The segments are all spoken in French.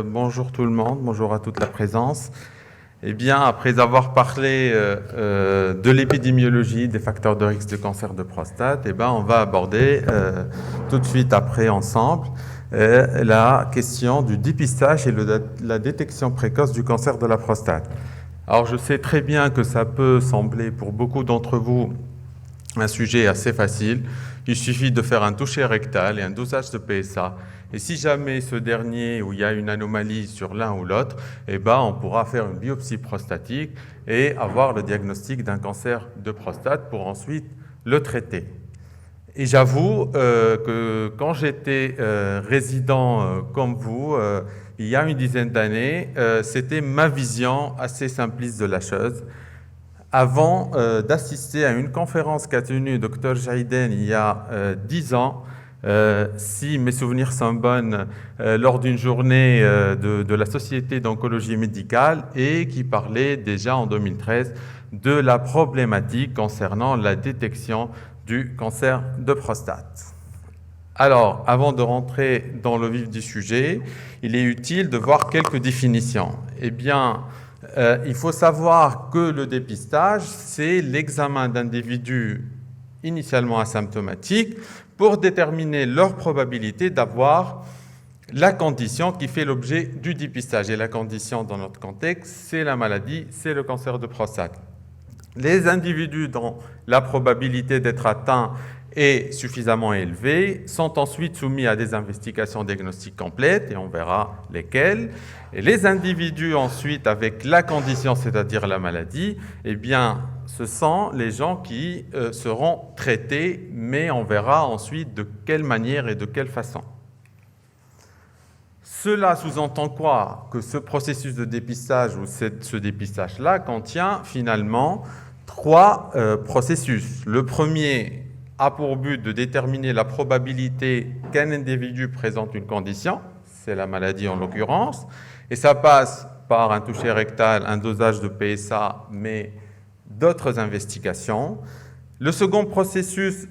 Bonjour tout le monde, bonjour à toute la présence. Eh bien, après avoir parlé de l'épidémiologie des facteurs de risque de cancer de prostate, eh bien, on va aborder tout de suite après ensemble la question du dépistage et la détection précoce du cancer de la prostate. Alors, je sais très bien que ça peut sembler pour beaucoup d'entre vous un sujet assez facile. Il suffit de faire un toucher rectal et un dosage de PSA. Et si jamais ce dernier, où il y a une anomalie sur l'un ou l'autre, eh ben, on pourra faire une biopsie prostatique et avoir le diagnostic d'un cancer de prostate pour ensuite le traiter. Et j'avoue que quand j'étais résident comme vous, il y a une dizaine d'années, c'était ma vision assez simpliste de la chose. Avant d'assister à une conférence qu'a tenue Dr Jaiden il y a 10 ans, si mes souvenirs sont bons, lors d'une journée de la Société d'oncologie médicale et qui parlait déjà en 2013 de la problématique concernant la détection du cancer de prostate. Alors, avant de rentrer dans le vif du sujet, il est utile de voir quelques définitions. Eh bien, il faut savoir que le dépistage, c'est l'examen d'individus initialement asymptomatiques pour déterminer leur probabilité d'avoir la condition qui fait l'objet du dépistage. Et la condition, dans notre contexte, c'est la maladie, c'est le cancer de prostate. Les individus dont la probabilité d'être atteints est suffisamment élevée sont ensuite soumis à des investigations diagnostiques complètes, et on verra lesquelles. Et les individus ensuite avec la condition, c'est-à-dire la maladie, eh bien, ce sont les gens qui seront traités, mais on verra ensuite de quelle manière et de quelle façon. Cela sous-entend quoi? Que ce processus de dépistage ou ce dépistage-là contient finalement trois processus. Le premier a pour but de déterminer la probabilité qu'un individu présente une condition, c'est la maladie en l'occurrence, et ça passe par un toucher rectal, un dosage de PSA, mais d'autres investigations. Le second processus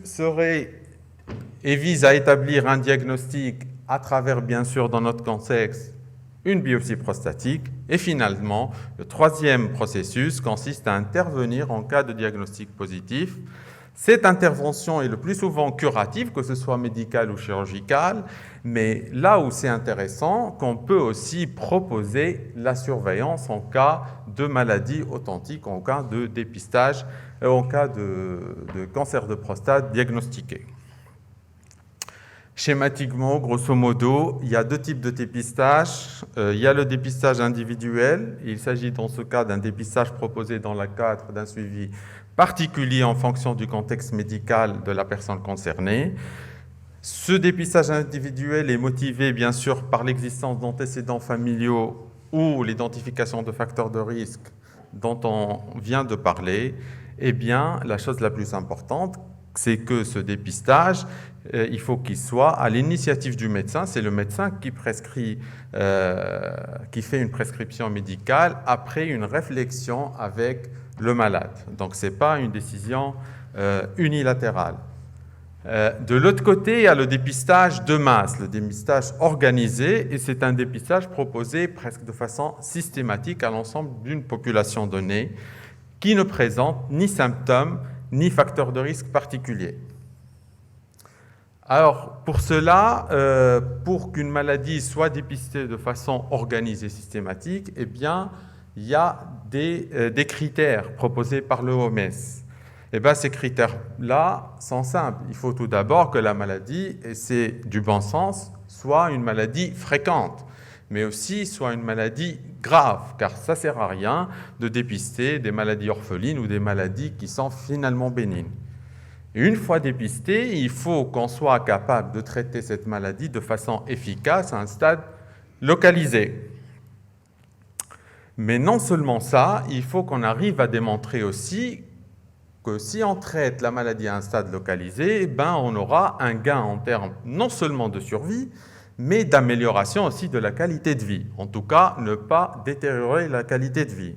vise à établir un diagnostic à travers, bien sûr, dans notre contexte, une biopsie prostatique. Et finalement, le troisième processus consiste à intervenir en cas de diagnostic positif. Cette intervention est le plus souvent curative, que ce soit médicale ou chirurgicale, mais là où c'est intéressant, qu'on peut aussi proposer la surveillance en cas de maladie authentique, en cas de dépistage, en cas de cancer de prostate diagnostiqué. Schématiquement, grosso modo, il y a deux types de dépistage. Il y a le dépistage individuel. Il s'agit dans ce cas d'un dépistage proposé dans le cadre d'un suivi particulier en fonction du contexte médical de la personne concernée. Ce dépistage individuel est motivé bien sûr par l'existence d'antécédents familiaux ou l'identification de facteurs de risque dont on vient de parler. Eh bien, la chose la plus importante, c'est que ce dépistage, il faut qu'il soit à l'initiative du médecin. C'est le médecin qui prescrit, qui fait une prescription médicale après une réflexion avec le malade. Donc, ce n'est pas une décision unilatérale. De l'autre côté, il y a le dépistage de masse, le dépistage organisé, et c'est un dépistage proposé presque de façon systématique à l'ensemble d'une population donnée qui ne présente ni symptômes ni facteurs de risque particuliers. Alors, pour cela, pour qu'une maladie soit dépistée de façon organisée, systématique, eh bien, il y a des critères proposés par l'OMS. Eh bien, ces critères-là sont simples. Il faut tout d'abord que la maladie, et c'est du bon sens, soit une maladie fréquente, mais aussi soit une maladie grave, car ça ne sert à rien de dépister des maladies orphelines ou des maladies qui sont finalement bénignes. Et une fois dépisté, il faut qu'on soit capable de traiter cette maladie de façon efficace à un stade localisé. Mais non seulement ça, il faut qu'on arrive à démontrer aussi que si on traite la maladie à un stade localisé, ben on aura un gain en termes non seulement de survie, mais d'amélioration aussi de la qualité de vie. En tout cas, ne pas détériorer la qualité de vie.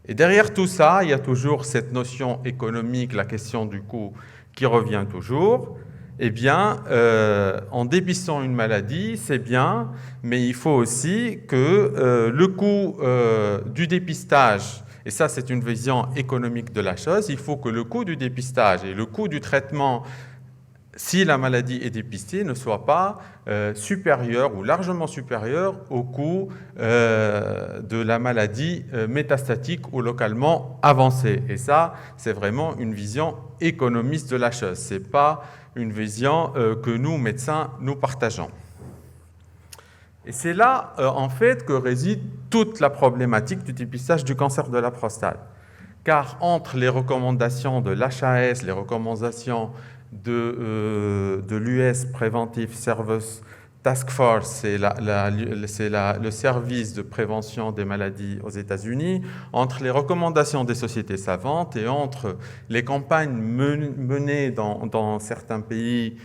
Et derrière tout ça, il y a toujours cette notion économique, la question du coût qui revient toujours. eh bien, en dépistant une maladie, c'est bien, mais il faut aussi que le coût du dépistage, et ça c'est une vision économique de la chose, il faut que le coût du dépistage et le coût du traitement, si la maladie est dépistée, ne soit pas supérieur ou largement supérieur au coût de la maladie métastatique ou localement avancée. Et ça, c'est vraiment une vision économiste de la chose. Ce n'est pas une vision que nous, médecins, nous partageons. Et c'est là, en fait, que réside toute la problématique du dépistage du cancer de la prostate. Car entre les recommandations de l'HAS, les recommandations de l'US Preventive Service Task Force, c'est le service de prévention des maladies aux États-Unis, entre les recommandations des sociétés savantes et entre les campagnes menées dans certains pays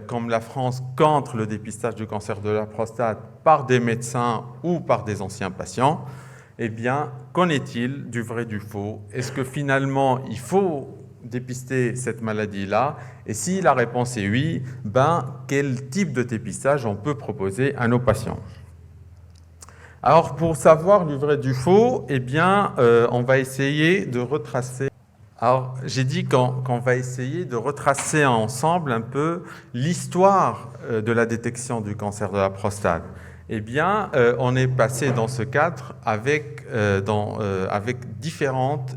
comme la France contre le dépistage du cancer de la prostate par des médecins ou par des anciens patients, eh bien, qu'en est-il du vrai du faux? Est-ce que finalement, il faut dépister cette maladie-là? Et si la réponse est oui, quel type de dépistage on peut proposer à nos patients? Alors, pour savoir du vrai du faux, eh bien, on va essayer de retracer. Alors, j'ai dit qu'on va essayer de retracer ensemble un peu l'histoire de la détection du cancer de la prostate. Eh bien, on est passé dans ce cadre avec différentes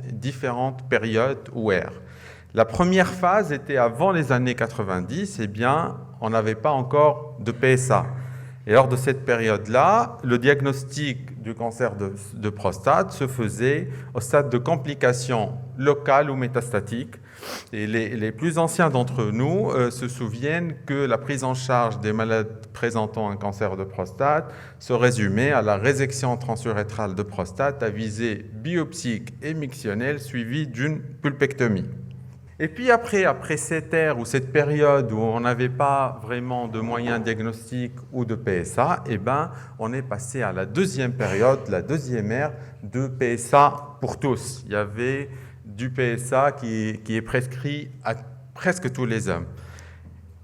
périodes ou ères. La première phase était avant les années 90, eh bien, on n'avait pas encore de PSA. Et lors de cette période-là, le diagnostic du cancer de prostate se faisait au stade de complications locales ou métastatiques. Et les plus anciens d'entre nous se souviennent que la prise en charge des malades présentant un cancer de prostate se résumait à la résection transurétrale de prostate à visée biopsique et mictionnelle suivie d'une pulpectomie. Et puis après cette ère ou cette période où on n'avait pas vraiment de moyens diagnostiques ou de PSA, eh ben, on est passé à la deuxième période, la deuxième ère de PSA pour tous. Il y avait du PSA qui est prescrit à presque tous les hommes.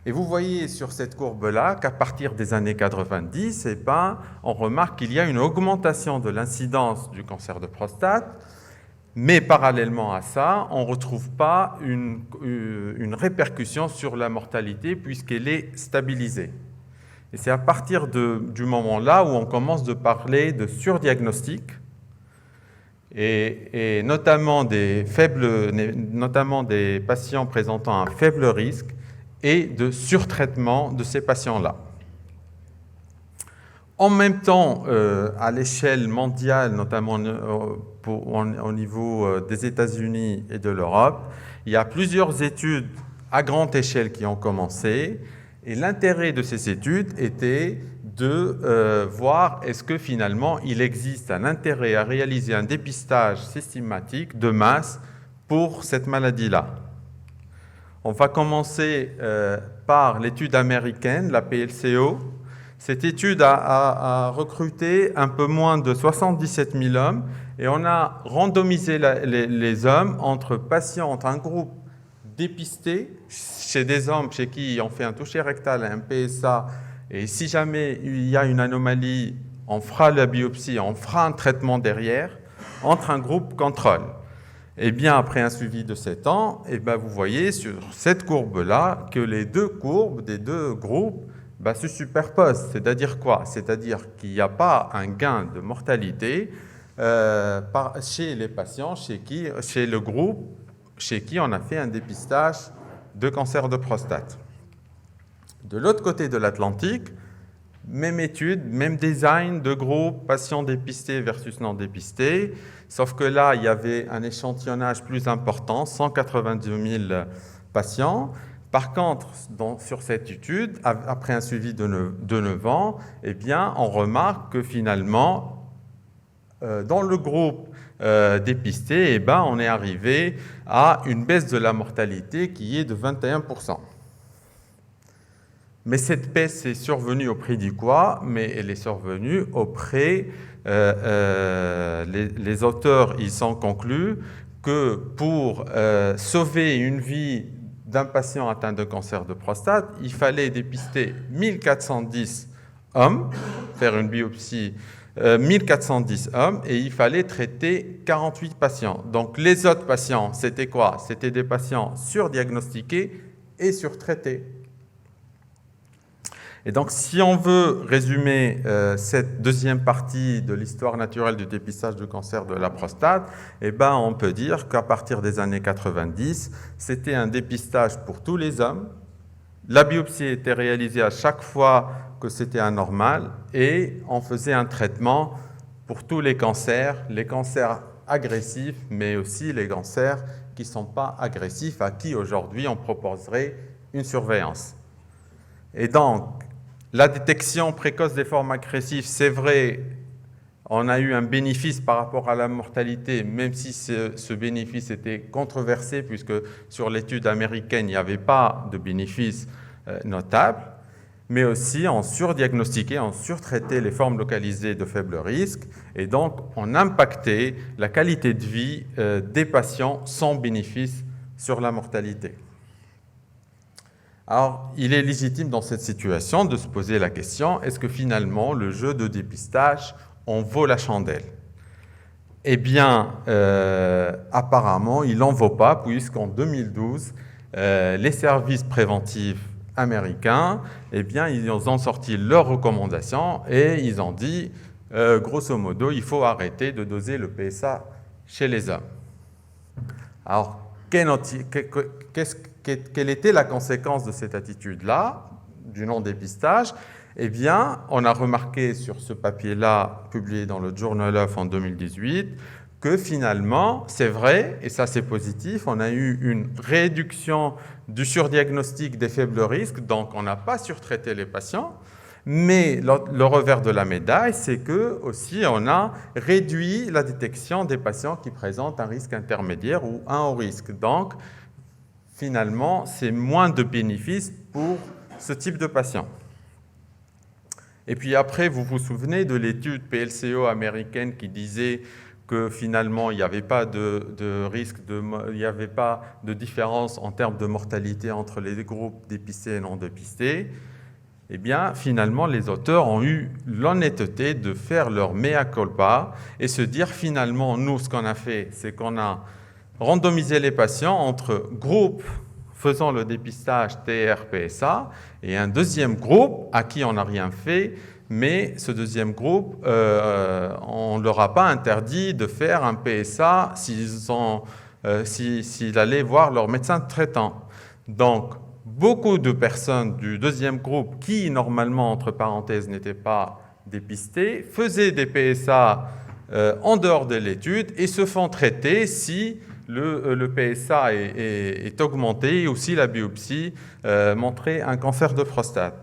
Et vous voyez sur cette courbe-là qu'à partir des années 90, eh ben, on remarque qu'il y a une augmentation de l'incidence du cancer de prostate. Mais parallèlement à ça, on ne retrouve pas une répercussion sur la mortalité puisqu'elle est stabilisée. Et c'est à partir du moment-là où on commence de parler de surdiagnostic et notamment des patients présentant un faible risque et de surtraitement de ces patients-là. En même temps, à l'échelle mondiale, notamment au niveau des États-Unis et de l'Europe, il y a plusieurs études à grande échelle qui ont commencé. Et l'intérêt de ces études était de voir est-ce que finalement il existe un intérêt à réaliser un dépistage systématique de masse pour cette maladie-là. On va commencer par l'étude américaine, la PLCO. Cette étude a recruté un peu moins de 77 000 hommes et on a randomisé les hommes entre un groupe dépisté chez des hommes chez qui on fait un toucher rectal, un PSA, et si jamais il y a une anomalie, on fera la biopsie, on fera un traitement derrière, entre un groupe contrôle. Et bien après un suivi de 7 ans, et bien, vous voyez sur cette courbe-là que les deux courbes des deux groupes se superposent. C'est-à-dire quoi? C'est-à-dire qu'il n'y a pas un gain de mortalité chez les patients, chez le groupe chez qui on a fait un dépistage de cancer de prostate. De l'autre côté de l'Atlantique, même étude, même design de groupe, patients dépistés versus non dépistés, sauf que là, il y avait un échantillonnage plus important, 192 000 patients. Par contre, sur cette étude, après un suivi de 9 ans, eh bien, on remarque que finalement, dans le groupe dépisté, eh ben, on est arrivé à une baisse de la mortalité qui est de 21%. Mais cette baisse est survenue au prix du quoi? Mais elle est survenue au prix, les auteurs ils sont conclus que pour sauver une vie d'un patient atteint de cancer de prostate, il fallait dépister 1410 hommes, faire une biopsie 1410 hommes, et il fallait traiter 48 patients. Donc les autres patients, c'était quoi? C'était des patients surdiagnostiqués et surtraités. Et donc, si on veut résumer cette deuxième partie de l'histoire naturelle du dépistage du cancer de la prostate, eh ben, on peut dire qu'à partir des années 90, c'était un dépistage pour tous les hommes. La biopsie était réalisée à chaque fois que c'était anormal et on faisait un traitement pour tous les cancers agressifs, mais aussi les cancers qui ne sont pas agressifs, à qui aujourd'hui on proposerait une surveillance. Et donc, la détection précoce des formes agressives, c'est vrai, on a eu un bénéfice par rapport à la mortalité, même si ce bénéfice était controversé, puisque sur l'étude américaine, il n'y avait pas de bénéfice notable, mais aussi on surdiagnostiquait, on surtraitait les formes localisées de faible risque, et donc on impactait la qualité de vie des patients sans bénéfice sur la mortalité. Alors, il est légitime dans cette situation de se poser la question, est-ce que finalement le jeu de dépistage en vaut la chandelle? Eh bien, apparemment, il n'en vaut pas, puisqu'en 2012, les services préventifs américains, eh bien, ils ont sorti leurs recommandations et ils ont dit, grosso modo, il faut arrêter de doser le PSA chez les hommes. Alors, quelle était la conséquence de cette attitude-là, du non-dépistage? Eh bien, on a remarqué sur ce papier-là, publié dans le Journal of en 2018, que finalement, c'est vrai, et ça c'est positif, on a eu une réduction du surdiagnostic des faibles risques, donc on n'a pas surtraité les patients, mais le revers de la médaille, c'est que aussi on a réduit la détection des patients qui présentent un risque intermédiaire ou un haut risque. Donc, finalement, c'est moins de bénéfices pour ce type de patient. Et puis après, vous vous souvenez de l'étude PLCO américaine qui disait que finalement, il n'y avait pas de risque, il n'y avait pas de différence en termes de mortalité entre les groupes dépistés et non dépistés. Eh bien, finalement, les auteurs ont eu l'honnêteté de faire leur mea culpa et se dire, finalement, nous, ce qu'on a fait, c'est qu'on a randomisé les patients entre groupes faisant le dépistage TR-PSA et un deuxième groupe à qui on n'a rien fait, mais ce deuxième groupe, on ne leur a pas interdit de faire un PSA s'ils allaient voir leur médecin traitant. Donc, beaucoup de personnes du deuxième groupe qui, normalement, entre parenthèses, n'étaient pas dépistées, faisaient des PSA en dehors de l'étude et se font traiter si le PSA est augmenté ou si la biopsie montrait un cancer de prostate.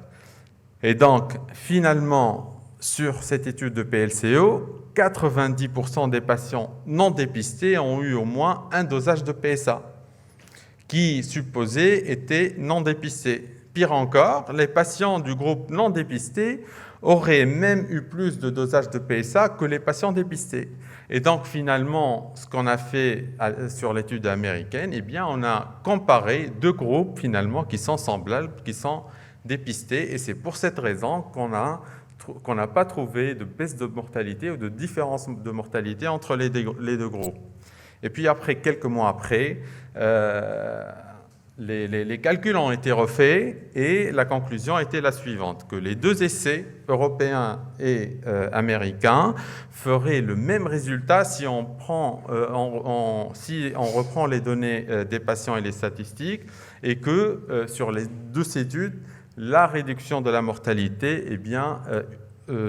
Et donc, finalement, sur cette étude de PLCO, 90% des patients non dépistés ont eu au moins un dosage de PSA qui, supposé, était non dépisté. Pire encore, les patients du groupe non dépisté auraient même eu plus de dosage de PSA que les patients dépistés. Et donc, finalement, ce qu'on a fait sur l'étude américaine, eh bien, on a comparé deux groupes, finalement, qui sont semblables, qui sont dépistés. Et c'est pour cette raison qu'on n'a pas trouvé de baisse de mortalité ou de différence de mortalité entre les deux groupes. Et puis après, quelques mois après, les calculs ont été refaits et la conclusion était la suivante, que les deux essais, européens et américains, feraient le même résultat si on reprend les données des patients et les statistiques, et que sur les deux études, la réduction de la mortalité eh bien,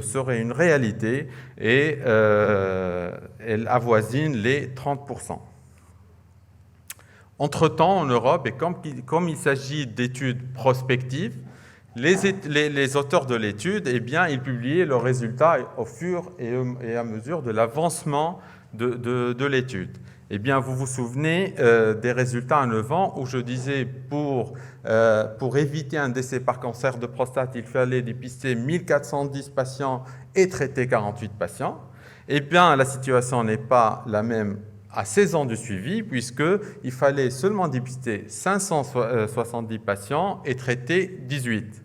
serait une réalité et elle avoisine les 30%. Entre-temps, en Europe, et comme il s'agit d'études prospectives, les auteurs de l'étude, eh bien, ils publiaient leurs résultats au fur et à mesure de l'avancement de l'étude. Eh bien, vous vous souvenez des résultats en 9 ans où je disais pour éviter un décès par cancer de prostate, il fallait dépister 1410 patients et traiter 48 patients. Eh bien, la situation n'est pas la même à 16 ans du suivi, puisqu'il fallait seulement dépister 570 patients et traiter 18.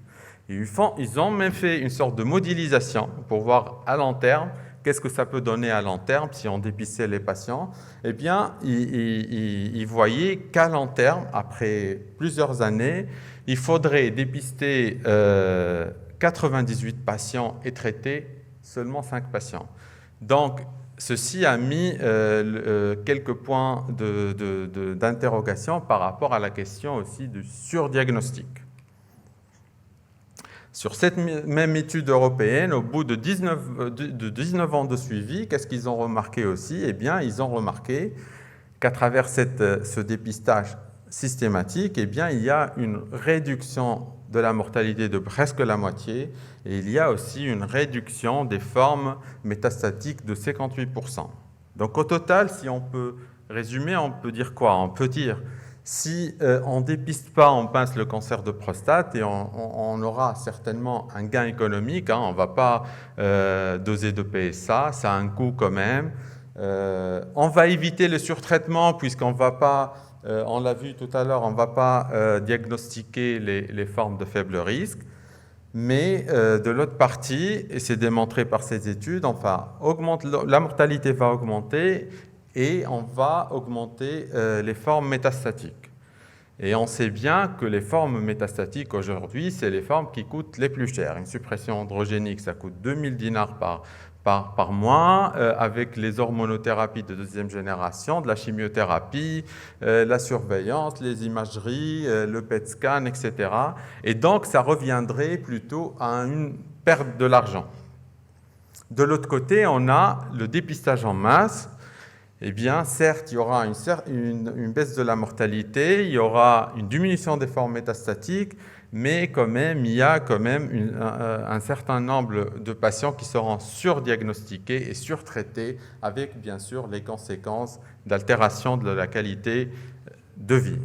Et ils ont même fait une sorte de modélisation pour voir à long terme qu'est-ce que ça peut donner à long terme si on dépistait les patients. Eh bien, ils voyaient qu'à long terme, après plusieurs années, il faudrait dépister 98 patients et traiter seulement 5 patients. Donc, ceci a mis quelques points d'interrogation par rapport à la question aussi du surdiagnostic. Sur cette même étude européenne, au bout de 19 ans de suivi, qu'est-ce qu'ils ont remarqué aussi? Eh bien, ils ont remarqué qu'à travers ce dépistage systématique, eh bien, il y a une réduction de la mortalité de presque la moitié et il y a aussi une réduction des formes métastatiques de 58%. Donc au total, si on peut résumer, on peut dire quoi? On peut dire si on ne dépiste pas, on pince le cancer de prostate et on aura certainement un gain économique. On ne va pas doser de PSA, ça a un coût quand même. On va éviter le surtraitement puisqu'on ne va pas, on l'a vu tout à l'heure, on ne va pas diagnostiquer les formes de faible risque. Mais de l'autre partie, et c'est démontré par ces études, enfin, la mortalité va augmenter et on va augmenter les formes métastatiques. Et on sait bien que les formes métastatiques aujourd'hui, c'est les formes qui coûtent les plus chères. Une suppression androgénique, ça coûte 2000 dinars par mois, avec les hormonothérapies de deuxième génération, de la chimiothérapie, la surveillance, les imageries, le PET scan, etc. Et donc, ça reviendrait plutôt à une perte de l'argent. De l'autre côté, on a le dépistage en masse. Eh bien, certes, il y aura une baisse de la mortalité, il y aura une diminution des formes métastatiques, mais quand même, il y a quand même un certain nombre de patients qui seront surdiagnostiqués et surtraités, avec bien sûr les conséquences d'altération de la qualité de vie.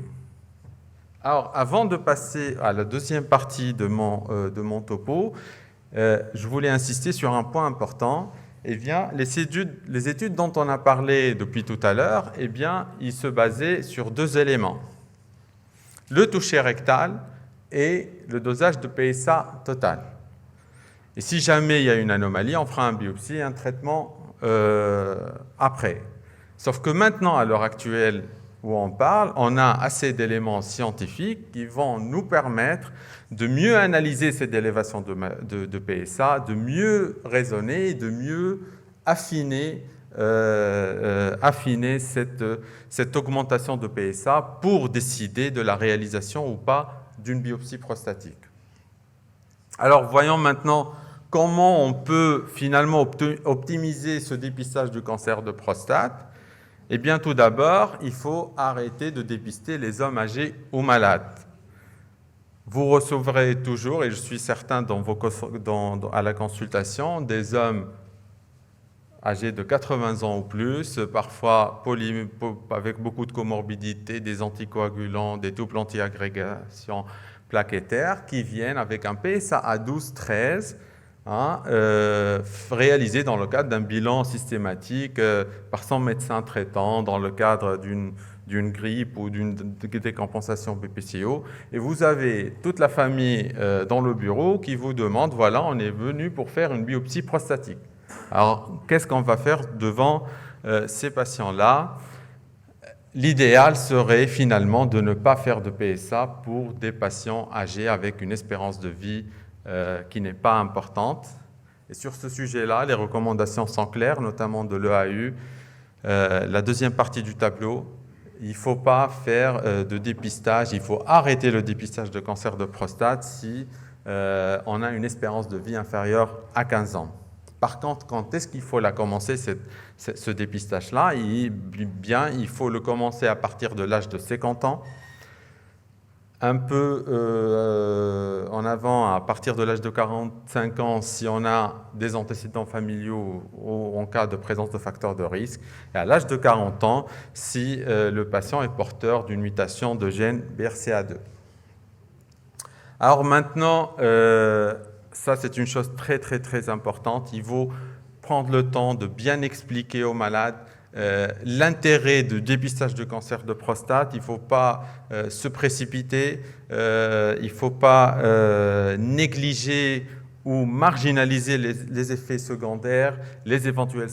Alors, avant de passer à la deuxième partie de mon topo, je voulais insister sur un point important. Eh bien, les études dont on a parlé depuis tout à l'heure, eh bien, ils se basaient sur deux éléments. Le toucher rectal et le dosage de PSA total. Et si jamais il y a une anomalie, on fera un biopsie et un traitement après. Sauf que maintenant, à l'heure actuelle où on parle, on a assez d'éléments scientifiques qui vont nous permettre de mieux analyser cette élévation de PSA, de mieux raisonner, de mieux affiner, cette augmentation de PSA pour décider de la réalisation ou pas d'une biopsie prostatique. Alors, voyons maintenant comment on peut finalement optimiser ce dépistage du cancer de prostate. Eh bien, tout d'abord, il faut arrêter de dépister les hommes âgés ou malades. Vous recevrez toujours, et je suis certain à la consultation, des hommes âgés de 80 ans ou plus, parfois avec beaucoup de comorbidités, des anticoagulants, des doubles anti-agrégations plaquettaires, qui viennent avec un PSA à 12-13, réalisé dans le cadre d'un bilan systématique par son médecin traitant, dans le cadre d'une grippe ou d'une décompensation BPCO. Et vous avez toute la famille dans le bureau qui vous demande, voilà, on est venu pour faire une biopsie prostatique. Alors, qu'est-ce qu'on va faire devant ces patients-là? L'idéal serait finalement de ne pas faire de PSA pour des patients âgés avec une espérance de vie qui n'est pas importante. Et sur ce sujet-là, les recommandations sont claires, notamment de l'EAU. La deuxième partie du tableau, il ne faut pas faire de dépistage, il faut arrêter le dépistage de cancer de prostate si on a une espérance de vie inférieure à 15 ans. Par contre, quand est-ce qu'il faut la commencer, ce dépistage-là? Il faut le commencer à partir de l'âge de 50 ans, un peu en avant à partir de l'âge de 45 ans si on a des antécédents familiaux ou en cas de présence de facteurs de risque, et à l'âge de 40 ans si le patient est porteur d'une mutation de gène BRCA2. Alors maintenant, ça c'est une chose très très très importante, il faut prendre le temps de bien expliquer aux malades l'intérêt du dépistage de cancer de prostate, il ne faut pas se précipiter, il ne faut pas négliger ou marginaliser les effets secondaires, les éventuels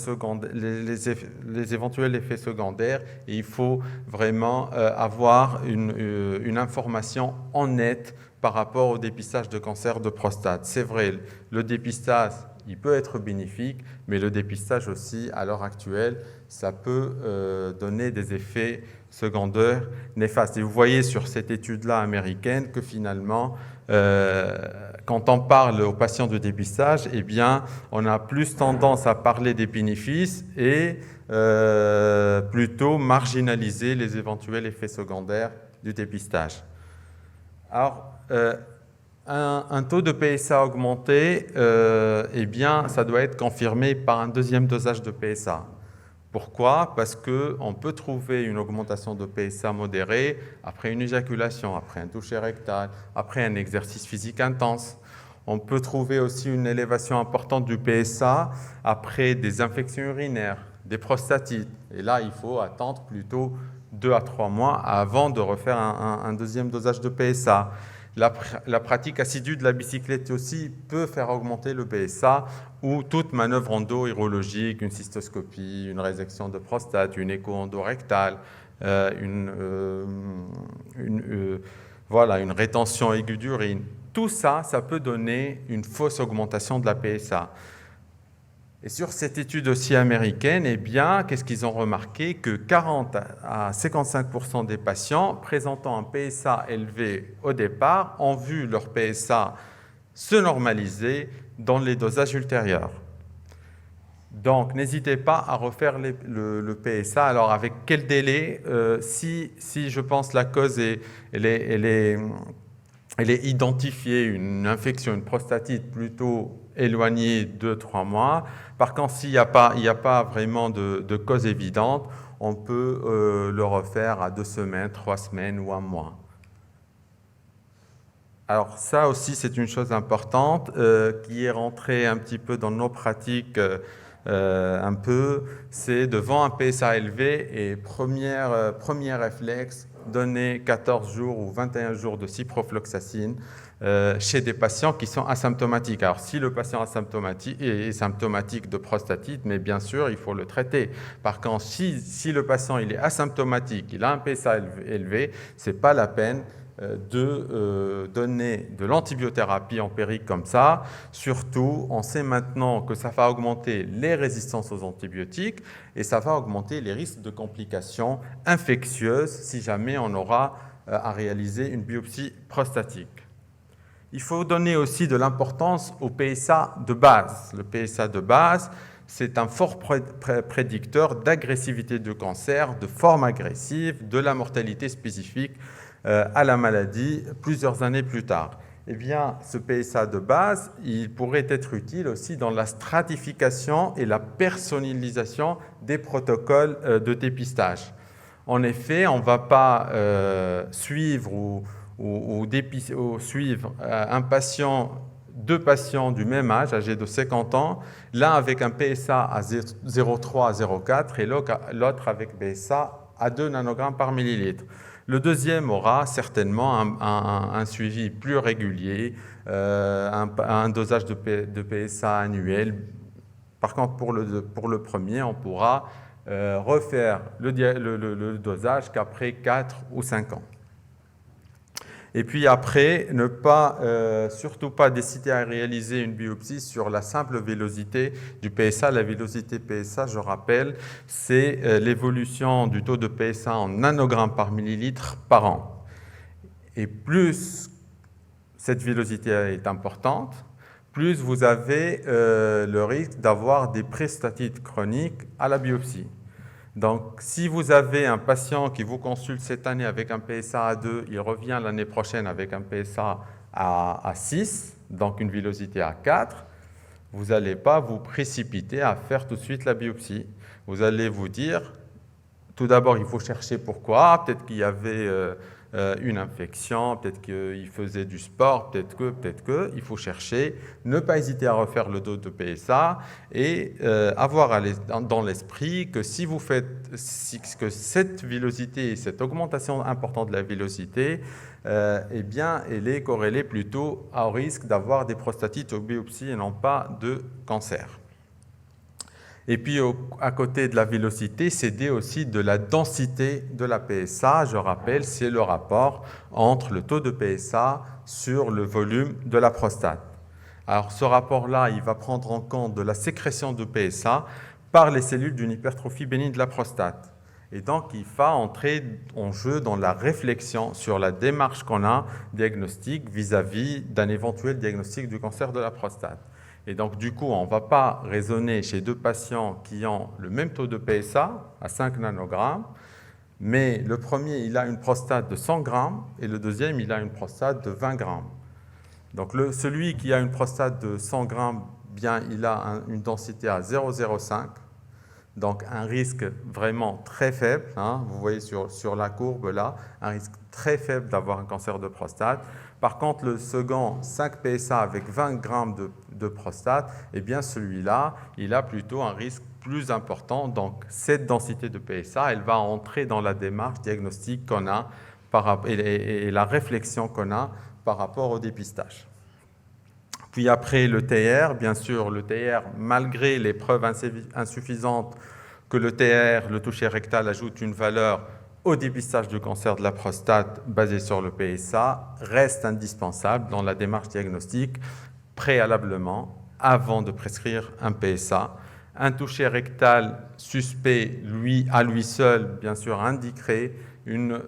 effets secondaires, et il faut vraiment avoir une information en net par rapport au dépistage de cancer de prostate. C'est vrai, le dépistage, il peut être bénéfique, mais le dépistage aussi, à l'heure actuelle, ça peut donner des effets secondaires néfastes. Et vous voyez sur cette étude-là américaine que finalement, quand on parle aux patients de dépistage, eh bien, on a plus tendance à parler des bénéfices et plutôt marginaliser les éventuels effets secondaires du dépistage. Alors, un taux de PSA augmenté, eh bien, ça doit être confirmé par un deuxième dosage de PSA. Pourquoi? Parce qu'on peut trouver une augmentation de PSA modérée après une éjaculation, après un toucher rectal, après un exercice physique intense. On peut trouver aussi une élévation importante du PSA après des infections urinaires, des prostatites. Et là, il faut attendre plutôt 2 à 3 mois avant de refaire un deuxième dosage de PSA. La pratique assidue de la bicyclette aussi peut faire augmenter le PSA ou toute manœuvre endo-urologique, une cystoscopie, une résection de prostate, une écho endorectale, voilà, une rétention aiguë d'urine. Tout ça, ça peut donner une fausse augmentation de la PSA. Et sur cette étude aussi américaine, eh bien, qu'est-ce qu'ils ont remarqué? Que 40 à 55% des patients présentant un PSA élevé au départ ont vu leur PSA se normaliser dans les dosages ultérieurs. Donc, n'hésitez pas à refaire le PSA. Alors, avec quel délai? Si je pense la cause elle est identifiée, une infection, une prostatite plutôt éloignée de 2-3 mois. Par contre, s'il n'y a pas vraiment de cause évidente, on peut le refaire à 2 semaines, 3 semaines ou 1 mois. Alors ça aussi, c'est une chose importante qui est rentrée un petit peu dans nos pratiques c'est devant un PSA élevé et premier réflexe, donner 14 jours ou 21 jours de ciprofloxacine chez des patients qui sont asymptomatiques. Alors, si le patient est symptomatique de prostatite, mais bien sûr, il faut le traiter. Par contre, si le patient il est asymptomatique, il a un PSA élevé, ce n'est pas la peine de donner de l'antibiothérapie empirique comme ça. Surtout, on sait maintenant que ça va augmenter les résistances aux antibiotiques et ça va augmenter les risques de complications infectieuses si jamais on aura à réaliser une biopsie prostatique. Il faut donner aussi de l'importance au PSA de base. Le PSA de base, c'est un fort prédicteur d'agressivité du cancer, de forme agressive, de la mortalité spécifique à la maladie plusieurs années plus tard. Eh bien, ce PSA de base, il pourrait être utile aussi dans la stratification et la personnalisation des protocoles de dépistage. En effet, on ne va pas suivre suivre deux patients du même âge, âgés de 50 ans, l'un avec un PSA à 0,3 à 0,4 et l'autre avec PSA à 2 nanogrammes par millilitre. Le deuxième aura certainement un suivi plus régulier, un dosage de PSA annuel. Par contre, pour le premier, on pourra refaire le dosage qu'après 4 ou 5 ans. Et puis après, surtout pas décider à réaliser une biopsie sur la simple vélocité du PSA. La vélocité PSA, je rappelle, c'est l'évolution du taux de PSA en nanogrammes par millilitre par an. Et plus cette vélocité est importante, plus vous avez le risque d'avoir des prestatites chroniques à la biopsie. Donc, si vous avez un patient qui vous consulte cette année avec un PSA à 2, il revient l'année prochaine avec un PSA à 6, donc une vélocité à 4, vous n'allez pas vous précipiter à faire tout de suite la biopsie. Vous allez vous dire, tout d'abord, il faut chercher pourquoi. Peut-être qu'il y avait une infection, peut-être qu'il faisait du sport, peut-être que, il faut chercher, ne pas hésiter à refaire le dos de PSA et avoir dans l'esprit que si vous faites que cette villosité, cette augmentation importante de la villosité, eh bien, elle est corrélée plutôt au risque d'avoir des prostatites aux biopsies et non pas de cancer. Et puis, à côté de la vélocité, c'est dû aussi de la densité de la PSA. Je rappelle, c'est le rapport entre le taux de PSA sur le volume de la prostate. Alors, ce rapport-là, il va prendre en compte de la sécrétion de PSA par les cellules d'une hypertrophie bénigne de la prostate. Et donc, il va entrer en jeu dans la réflexion sur la démarche qu'on a diagnostique vis-à-vis d'un éventuel diagnostic du cancer de la prostate. Et donc, du coup, on ne va pas raisonner chez deux patients qui ont le même taux de PSA, à 5 nanogrammes, mais le premier, il a une prostate de 100 grammes et le deuxième, il a une prostate de 20 grammes. Donc, celui qui a une prostate de 100 grammes, bien, il a une densité à 0,05, donc un risque vraiment très faible. Vous voyez sur la courbe là, un risque très faible d'avoir un cancer de prostate. Par contre, le second, 5 PSA avec 20 grammes de prostate, eh bien celui-là, il a plutôt un risque plus important. Donc, cette densité de PSA, elle va entrer dans la démarche diagnostique qu'on a et la réflexion qu'on a par rapport au dépistage. Puis après, le TR, bien sûr, le TR, malgré les preuves insuffisantes que le TR, le toucher rectal, ajoute une valeur au dépistage du cancer de la prostate basé sur le PSA, reste indispensable dans la démarche diagnostique préalablement avant de prescrire un PSA. Un toucher rectal suspect, à lui seul, bien sûr, indiquerait une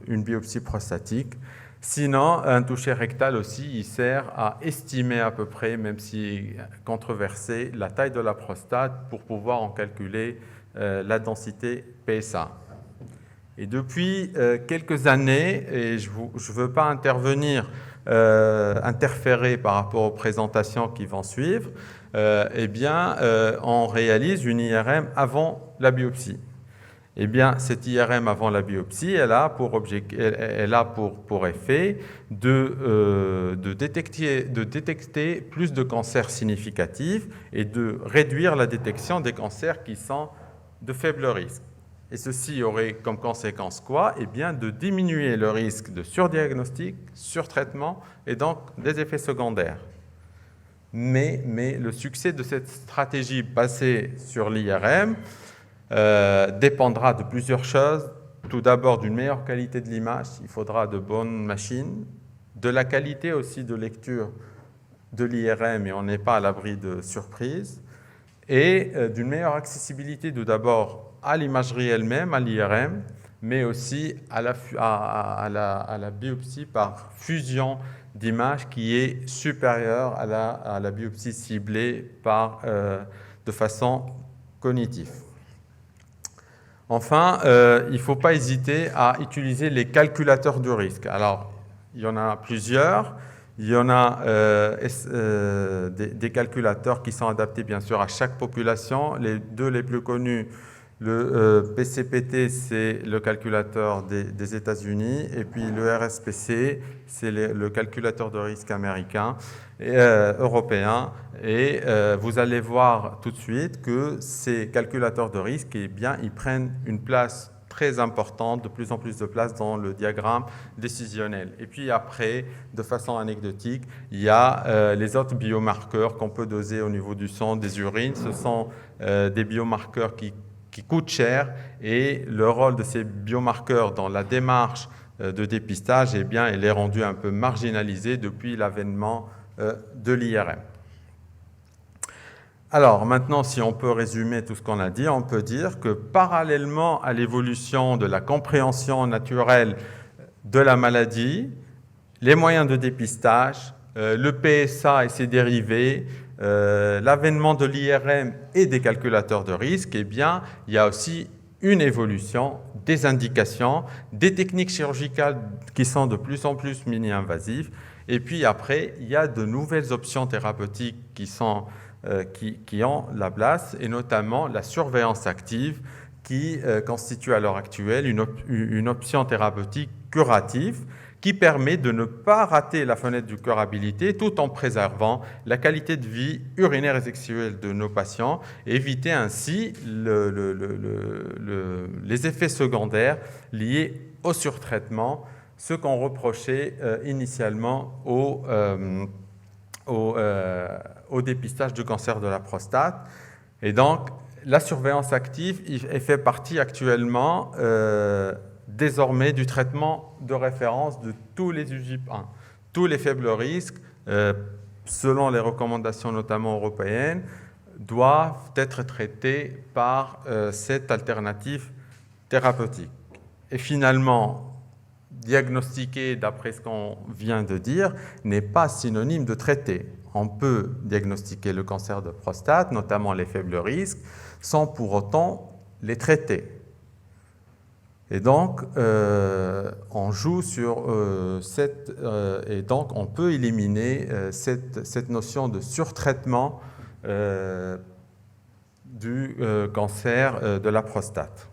biopsie prostatique. Sinon, un toucher rectal aussi, il sert à estimer à peu près, même si controversé, la taille de la prostate pour pouvoir en calculer la densité PSA. Et depuis quelques années, et je ne veux pas interférer par rapport aux présentations qui vont suivre, on réalise une IRM avant la biopsie. Eh bien, cette IRM avant la biopsie, elle a pour effet de détecter plus de cancers significatifs et de réduire la détection des cancers qui sont de faible risque. Et ceci aurait comme conséquence quoi? Eh bien, de diminuer le risque de surdiagnostic, surtraitement et donc des effets secondaires. Mais le succès de cette stratégie basée sur l'IRM dépendra de plusieurs choses. Tout d'abord, d'une meilleure qualité de l'image. Il faudra de bonnes machines, de la qualité aussi de lecture de l'IRM, et on n'est pas à l'abri de surprises, et d'une meilleure accessibilité tout d'abord à l'imagerie elle-même, à l'IRM, mais aussi à la biopsie par fusion d'images qui est supérieure à la biopsie ciblée de façon cognitive. Enfin, il ne faut pas hésiter à utiliser les calculateurs du risque. Alors, il y en a plusieurs. Il y en a des calculateurs qui sont adaptés, bien sûr, à chaque population. Les deux les plus connus, le PCPT, c'est le calculateur des États-Unis, et puis le RSPC, c'est le calculateur de risque américain et européen. Et vous allez voir tout de suite que ces calculateurs de risque, eh bien, ils prennent une place très importante, de plus en plus de place dans le diagramme décisionnel. Et puis après, de façon anecdotique, il y a les autres biomarqueurs qu'on peut doser au niveau du sang, des urines. Ce sont des biomarqueurs qui coûtent cher, et le rôle de ces biomarqueurs dans la démarche de dépistage, eh bien, il est rendu un peu marginalisé depuis l'avènement de l'IRM. Alors maintenant, si on peut résumer tout ce qu'on a dit, on peut dire que parallèlement à l'évolution de la compréhension naturelle de la maladie, les moyens de dépistage, le PSA et ses dérivés, l'avènement de l'IRM et des calculateurs de risque, eh bien, il y a aussi une évolution des indications, des techniques chirurgicales qui sont de plus en plus mini-invasives, et puis après, il y a de nouvelles options thérapeutiques qui ont la place, et notamment la surveillance active qui constitue à l'heure actuelle une option thérapeutique curatif qui permet de ne pas rater la fenêtre de curabilité tout en préservant la qualité de vie urinaire et sexuelle de nos patients et éviter ainsi les effets secondaires liés au surtraitement, ce qu'on reprochait initialement au dépistage du cancer de la prostate. Et donc, la surveillance active fait partie actuellement désormais du traitement de référence de tous les UGIP1. Tous les faibles risques, selon les recommandations notamment européennes, doivent être traités par cette alternative thérapeutique. Et finalement, diagnostiquer, d'après ce qu'on vient de dire, n'est pas synonyme de traiter. On peut diagnostiquer le cancer de prostate, notamment les faibles risques, sans pour autant les traiter. Et donc, on joue sur et donc on peut éliminer cette notion de surtraitement du cancer de la prostate.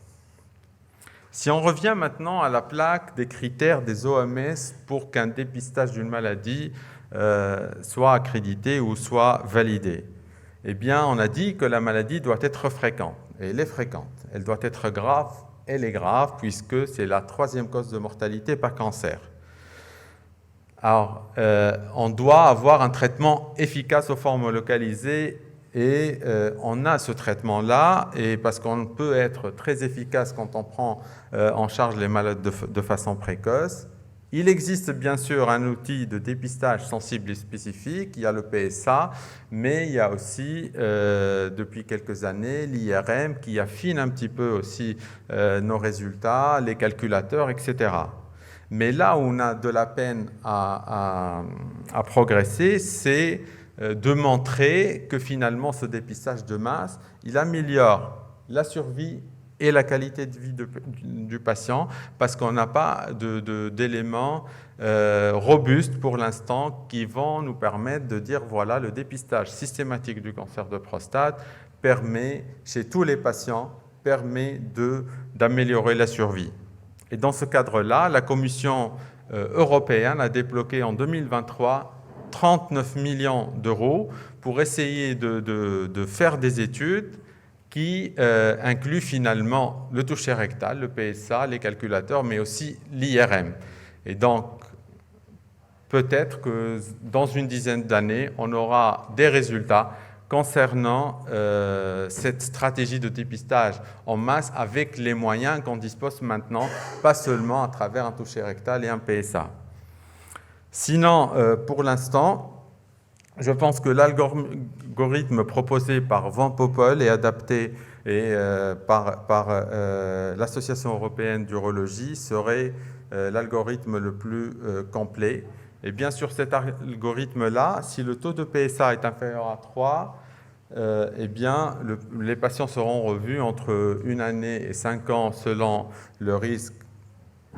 Si on revient maintenant à la plaque des critères des OMS pour qu'un dépistage d'une maladie soit accrédité ou soit validé, eh bien, on a dit que la maladie doit être fréquente. Et elle est fréquente. Elle doit être grave. Elle est grave puisque c'est la 3e cause de mortalité par cancer. Alors, on doit avoir un traitement efficace aux formes localisées et on a ce traitement-là et parce qu'on peut être très efficace quand on prend en charge les malades de façon précoce. Il existe bien sûr un outil de dépistage sensible et spécifique, il y a le PSA, mais il y a aussi depuis quelques années l'IRM qui affine un petit peu aussi nos résultats, les calculateurs, etc. Mais là où on a de la peine à progresser, c'est de montrer que finalement ce dépistage de masse, il améliore la survie et la qualité de vie du patient, parce qu'on n'a pas d'éléments robustes pour l'instant qui vont nous permettre de dire voilà, le dépistage systématique du cancer de prostate permet, chez tous les patients, permet d'améliorer la survie. Et dans ce cadre-là, la Commission européenne a débloqué en 2023 39 millions d'euros pour essayer de faire des études qui inclut finalement le toucher rectal, le PSA, les calculateurs, mais aussi l'IRM. Et donc, peut-être que dans une dizaine d'années, on aura des résultats concernant cette stratégie de dépistage en masse avec les moyens qu'on dispose maintenant, pas seulement à travers un toucher rectal et un PSA. Sinon, pour l'instant, je pense que l'algorithme proposé par Van Poppel et adapté par l'Association européenne d'urologie serait l'algorithme le plus complet. Et bien sûr, cet algorithme-là, si le taux de PSA est inférieur à 3, eh bien, les patients seront revus entre 1 année et 5 ans selon le risque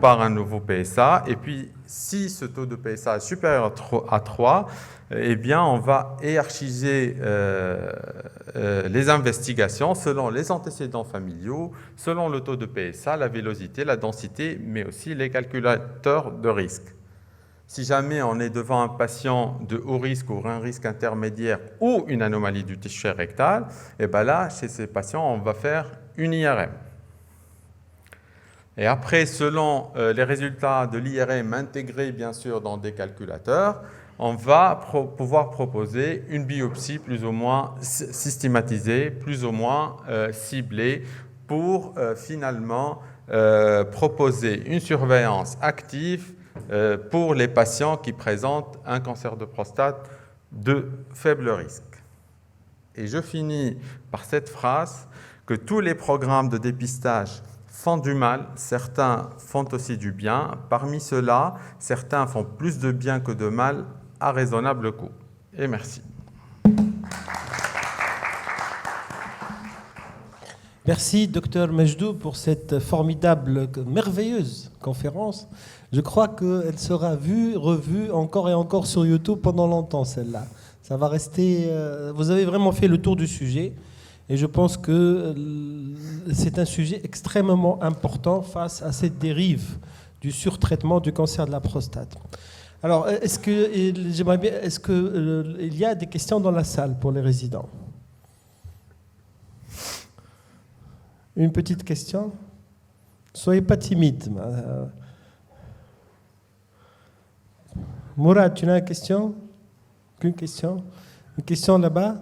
par un nouveau PSA. Et puis, si ce taux de PSA est supérieur à 3, eh bien, on va hiérarchiser les investigations selon les antécédents familiaux, selon le taux de PSA, la vélocité, la densité, mais aussi les calculateurs de risque. Si jamais on est devant un patient de haut risque ou un risque intermédiaire ou une anomalie du toucher rectal, eh bien là, chez ces patients, on va faire une IRM. Et après, selon les résultats de l'IRM intégrés bien sûr dans des calculateurs, on va pouvoir proposer une biopsie plus ou moins systématisée, plus ou moins ciblée pour finalement proposer une surveillance active pour les patients qui présentent un cancer de prostate de faible risque. Et je finis par cette phrase que tous les programmes de dépistage font du mal, certains font aussi du bien. Parmi ceux-là, certains font plus de bien que de mal à raisonnable coût. Et merci. Merci, Dr Mejdou, pour cette formidable, merveilleuse conférence. Je crois qu'elle sera vue, revue encore et encore sur YouTube pendant longtemps, celle-là. Ça va rester... vous avez vraiment fait le tour du sujet. Et je pense que c'est un sujet extrêmement important face à cette dérive du surtraitement du cancer de la prostate. Alors, est-ce qu'il y a des questions dans la salle pour les résidents? Une petite question? Soyez pas timide. Mourad, tu as une question? Aucune question? Une question là-bas?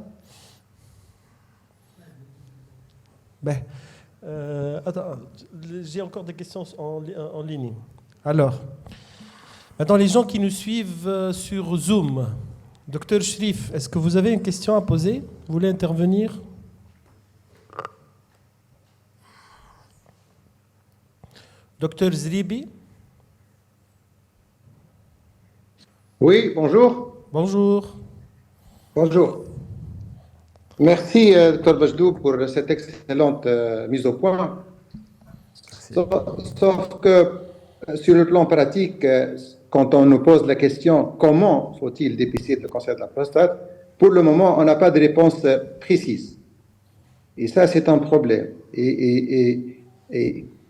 Attends, j'ai encore des questions en ligne. Alors, maintenant, les gens qui nous suivent sur Zoom, Docteur Shrif, est-ce que vous avez une question à poser? Vous voulez intervenir? Docteur Zribi? Oui, bonjour. Bonjour. Bonjour. Merci, Dr Bajdou, pour cette excellente mise au point. Sauf que sur le plan pratique, quand on nous pose la question comment faut-il dépister le cancer de la prostate, pour le moment, on n'a pas de réponse précise. Et ça, c'est un problème. Et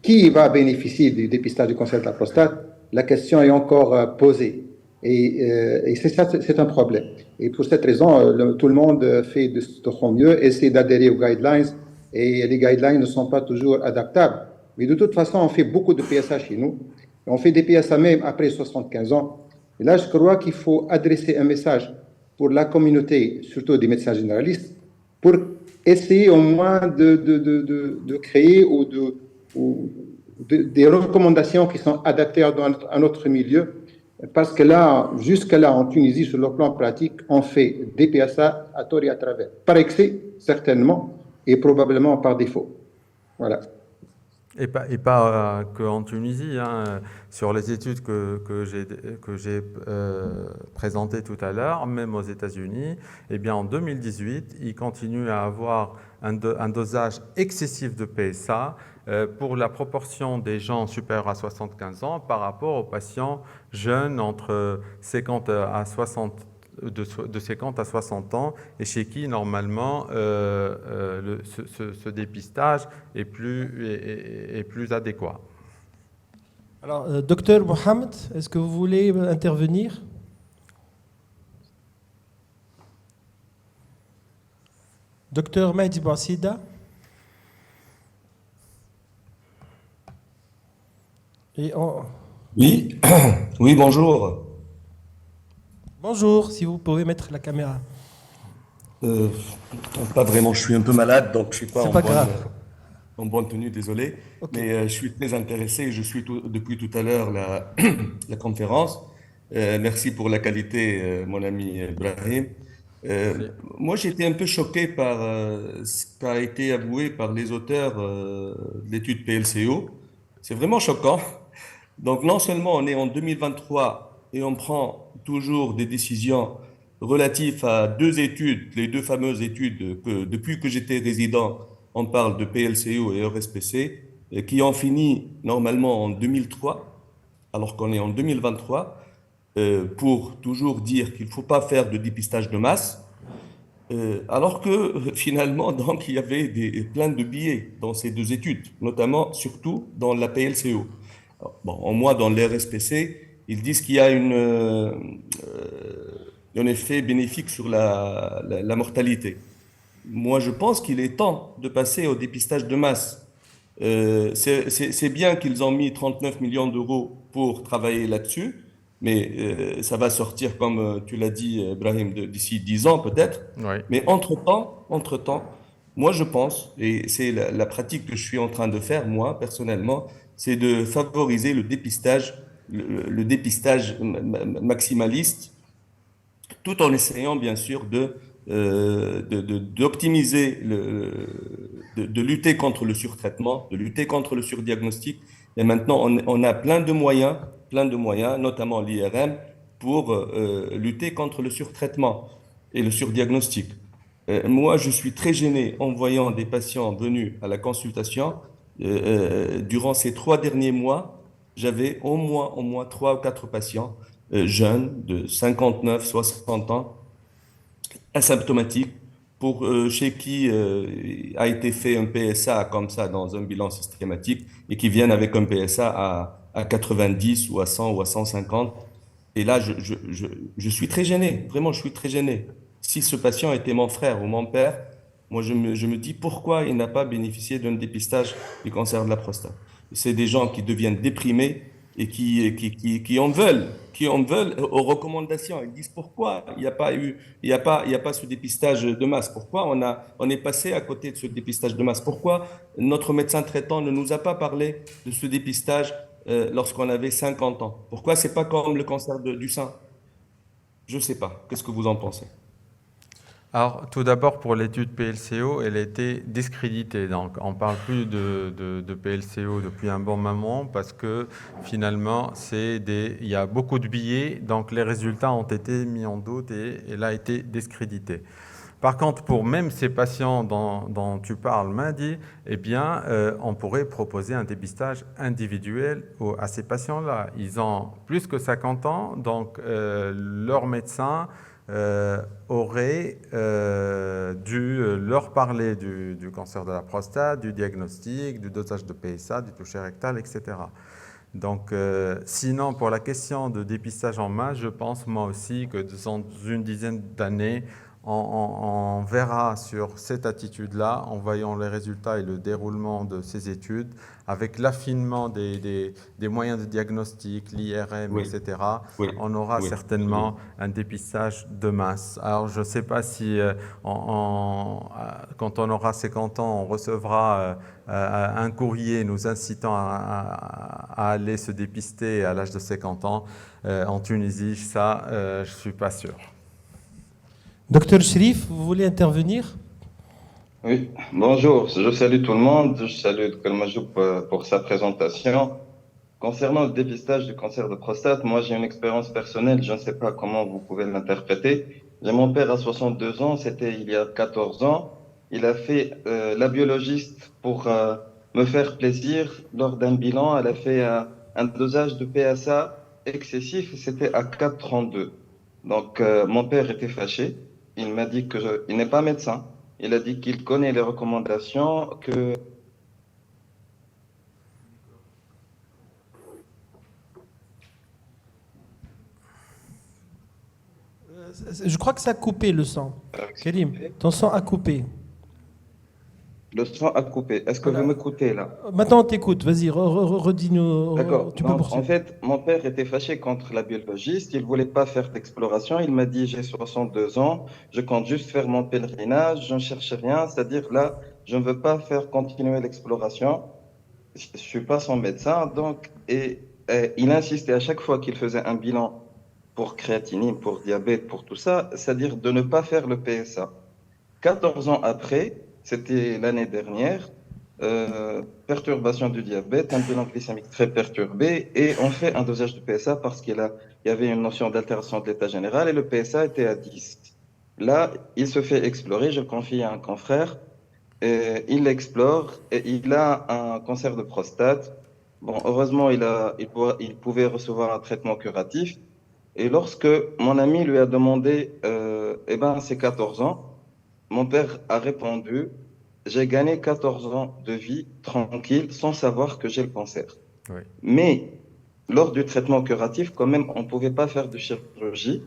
qui va bénéficier du dépistage du cancer de la prostate? La question est encore posée. Et c'est un problème. Et pour cette raison, tout le monde fait de son mieux, essaie d'adhérer aux guidelines, et les guidelines ne sont pas toujours adaptables. Mais de toute façon, on fait beaucoup de PSA chez nous. On fait des PSA même après 75 ans. Et là, je crois qu'il faut adresser un message pour la communauté, surtout des médecins généralistes, pour essayer au moins de créer des recommandations qui sont adaptées à notre milieu. Parce que là, jusque-là, en Tunisie, sur le plan pratique, on fait des PSA à tort et à travers. Par excès, certainement, et probablement par défaut. Voilà. Et pas qu'en Tunisie, hein. Sur les études que j'ai présentées tout à l'heure, même aux États-Unis, eh bien en 2018, ils continuent à avoir un dosage excessif de PSA pour la proportion des gens supérieurs à 75 ans par rapport aux patients jeunes entre 50 à 60 de 50 à 60 ans et chez qui normalement ce dépistage est plus adéquat. Alors, docteur Mohamed, est-ce que vous voulez intervenir? Docteur Mehdi Bouassida? Oui, oui, bonjour. Bonjour, si vous pouvez mettre la caméra. Pas vraiment, je suis un peu malade, donc je ne suis pas, en bonne tenue, désolé. Okay. Mais je suis très intéressé, je suis depuis tout à l'heure la conférence. Merci pour la qualité, mon ami Ibrahim. Moi, j'étais un peu choqué par ce qui a été avoué par les auteurs de l'étude PLCO. C'est vraiment choquant. Donc, non seulement on est en 2023 et on prend toujours des décisions relatives à deux études, les deux fameuses études que depuis que j'étais résident, on parle de PLCO et RSPC, qui ont fini normalement en 2003, alors qu'on est en 2023, pour toujours dire qu'il ne faut pas faire de dépistage de masse, alors que finalement, donc, il y avait plein de biais dans ces deux études, notamment, surtout dans la PLCO. Bon, en moi, dans l'RSPC, ils disent qu'il y a un effet bénéfique sur la mortalité. Moi, je pense qu'il est temps de passer au dépistage de masse. C'est bien qu'ils ont mis 39 millions d'euros pour travailler là-dessus, mais ça va sortir, comme tu l'as dit, Ibrahim, d'ici 10 ans peut-être. Oui. Mais entre-temps, moi, je pense, et c'est la pratique que je suis en train de faire, moi, personnellement, c'est de favoriser le dépistage maximaliste, tout en essayant bien sûr d'optimiser, de lutter contre le surtraitement, de lutter contre le surdiagnostic. Et maintenant, on a plein de moyens, notamment l'IRM, pour lutter contre le surtraitement et le surdiagnostic. Moi, je suis très gêné en voyant des patients venus à la consultation. Durant ces 3 derniers mois, j'avais au moins 3 ou 4 patients jeunes de 59, 60 ans, asymptomatiques, chez qui a été fait un PSA comme ça dans un bilan systématique et qui viennent avec un PSA à 90 ou à 100 ou à 150. Et là, je suis très gêné. Vraiment, je suis très gêné. Si ce patient était mon frère ou mon père, moi, je me dis pourquoi il n'a pas bénéficié d'un dépistage du cancer de la prostate. C'est des gens qui deviennent déprimés et qui en veulent aux recommandations. Ils disent pourquoi il n'y a pas eu, il y a pas ce dépistage de masse. Pourquoi on est passé à côté de ce dépistage de masse? Pourquoi notre médecin traitant ne nous a pas parlé de ce dépistage lorsqu'on avait 50 ans? Pourquoi c'est pas comme le cancer du sein? Je sais pas. Qu'est-ce que vous en pensez? Alors, tout d'abord, pour l'étude PLCO, elle a été discréditée. Donc, on ne parle plus de PLCO depuis un bon moment parce que finalement, il y a beaucoup de biais. Donc, les résultats ont été mis en doute et elle a été discréditée. Par contre, pour même ces patients dont tu parles, Mehdi, eh bien, on pourrait proposer un dépistage individuel à ces patients-là. Ils ont plus que 50 ans, donc leur médecin aurait dû leur parler du cancer de la prostate, du diagnostic, du dosage de PSA, du toucher rectal, etc. Donc, sinon, pour la question de dépistage en masse, je pense moi aussi que dans une dizaine d'années, on verra sur cette attitude-là, en voyant les résultats et le déroulement de ces études, avec l'affinement des moyens de diagnostic, l'IRM, Oui, etc., oui, on aura oui, certainement absolument. un dépistage de masse. Alors, je ne sais pas si quand on aura 50 ans, on recevra un courrier nous incitant à aller se dépister à l'âge de 50 ans en Tunisie. Ça, je ne suis pas sûr. Docteur Sherif, vous voulez intervenir? Oui, bonjour, je salue tout le monde, je salue Dr Majoub pour sa présentation. Concernant le dépistage du cancer de prostate, moi j'ai une expérience personnelle, je ne sais pas comment vous pouvez l'interpréter. J'ai mon père à 62 ans, c'était il y a 14 ans. Il a fait la biologiste pour me faire plaisir lors d'un bilan. Elle a fait un dosage de PSA excessif, c'était à 4,32. Donc mon père était fâché, il m'a dit il n'est pas médecin. Il a dit qu'il connaît les recommandations, que Je crois que ça a coupé le sang. Karim, ton sang a coupé. le sang a coupé. Est-ce que vous Voilà. m'écoutez là? Maintenant, on t'écoute. Vas-y, redis-nous. D'accord. Tu peux Donc, en poursuivre. fait, mon père était fâché contre la biologiste. Il voulait pas faire d'exploration. Il m'a dit, j'ai 62 ans, je compte juste faire mon pèlerinage, je ne cherche rien. C'est-à-dire là, je ne veux pas faire continuer l'exploration. Je suis pas son médecin. Donc, et il insistait à chaque fois qu'il faisait un bilan pour créatinine, pour diabète, pour tout ça, c'est-à-dire de ne pas faire le PSA. 14 ans après, c'était l'année dernière, perturbation du diabète, un bilan glycémique très perturbé, et on fait un dosage de PSA parce il y avait une notion d'altération de l'état général et le PSA était à 10. Là, il se fait explorer, je le confie à un confrère, et il l'explore et il a un cancer de prostate. Bon, heureusement, il pouvait recevoir un traitement curatif. Et lorsque mon ami lui a demandé, eh ben, c'est 14 ans, mon père a répondu, j'ai gagné 14 ans de vie tranquille sans savoir que j'ai le cancer. Oui. Mais lors du traitement curatif, quand même, on ne pouvait pas faire de chirurgie.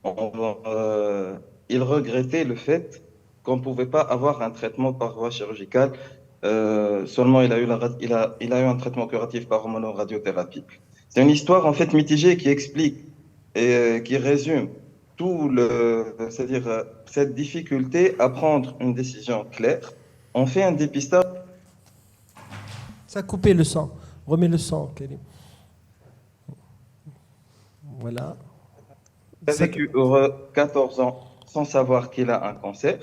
Il regrettait le fait qu'on ne pouvait pas avoir un traitement par voie chirurgicale. Seulement, il a eu un traitement curatif par hormonoradiothérapie. C'est une histoire en fait mitigée qui explique et qui résume c'est-à-dire cette difficulté à prendre une décision claire. On fait un dépistage. Ça a coupé le sang. Remets le sang, Karim. Voilà. Il a vécu heureux 14 ans sans savoir qu'il a un cancer,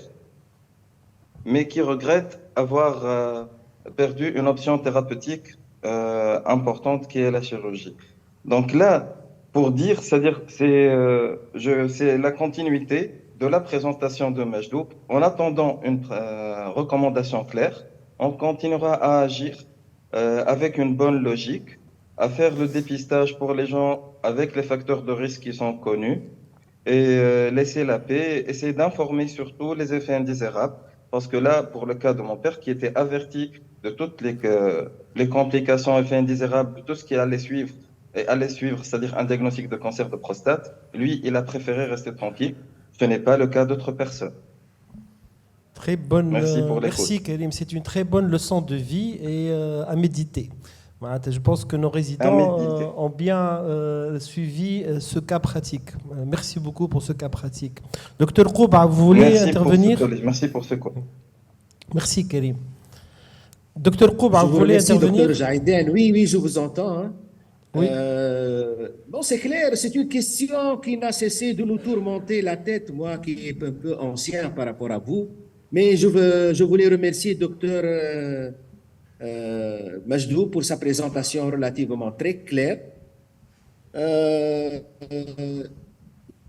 mais qui regrette avoir perdu une option thérapeutique importante qui est la chirurgie. Donc là, pour dire, c'est-à-dire c'est la continuité de la présentation de Majdoub. En attendant une recommandation claire, on continuera à agir avec une bonne logique, à faire le dépistage pour les gens avec les facteurs de risque qui sont connus et laisser la paix, essayer d'informer surtout les effets indésirables. Parce que là, pour le cas de mon père qui était averti de toutes les complications, effets indésirables, tout ce qui allait suivre, c'est-à-dire un diagnostic de cancer de prostate. Lui, il a préféré rester tranquille. Ce n'est pas le cas d'autres personnes. Très bonne, Merci pour l'écoute. merci Karim, c'est une très bonne leçon de vie et à méditer. Voilà, je pense que nos résidents ont bien suivi ce cas pratique. Merci beaucoup pour ce cas pratique. Docteur Kouba, vous voulez intervenir? Merci pour ce cours. Merci Karim. Docteur Kouba, vous voulez intervenir? Docteur Jaïden, oui, je vous entends. Hein. Oui. Bon, c'est clair, c'est une question qui n'a cessé de nous tourmenter la tête, moi qui est un peu ancien par rapport à vous. Mais je voulais remercier docteur Majdou pour sa présentation relativement très claire.